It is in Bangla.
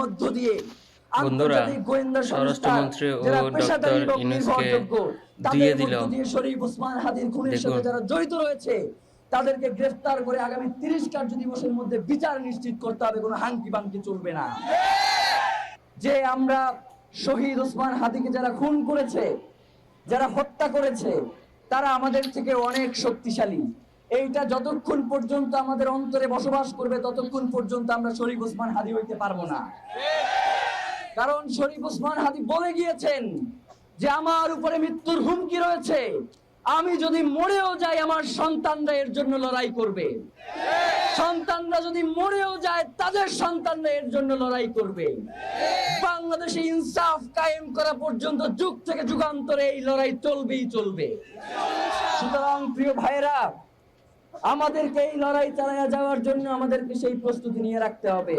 মধ্য দিয়ে বন্ধুরা, আন্তর্জাতিক গোয়েন্দা সংস্থা স্বরাষ্ট্রমন্ত্রী ও যারা ডক্টর পেশাদারী এবং ইউনূসকে নির্ভরযোগ্য দিয়ে তাদের দিল। মধ্য দিয়ে শরীফ ওসমান হাদির খুনের দেখুন। সাথে যারা জড়িত রয়েছে তাদেরকে গ্রেফতার করে আগামী 30 কার্য দিবসের মধ্যে বিচার নিশ্চিত করতে হবে, কোনো হাঙ্কি বাঙ্কি চলবে না। যে আমরা শহীদ ওসমান হাদিকে যারা খুন করেছে, যারা হত্যা করেছে, তারা আমাদের থেকে অনেক শক্তিশালী। এইটা যতক্ষণ পর্যন্ত আমাদের অন্তরে বসবাস করবে ততক্ষণ পর্যন্ত আমরা শরীফ ওসমান হাদি হইতে পারবো না। কারণ শরীফ ওসমান হাদি বলে গিয়েছেন যে আমার উপরে মৃত্যুর হুমকি রয়েছে, আমি যদি মরেও যাই আমার সন্তানরা এর জন্য লড়াই করবে, সন্তানরা যদি মরেও যায় তাদের সন্তানরা এর জন্য লড়াই করবে। বাংলাদেশে ইনসাফ কায়েম করা পর্যন্ত যুগ থেকে যুগান্তরে এই লড়াই চলবেই চলবে। সুতরাং প্রিয় ভাইরা, আমাদেরকে এই লড়াই চালায়া যাওয়ার জন্য আমাদেরকে সেই প্রস্তুতি নিয়ে রাখতে হবে।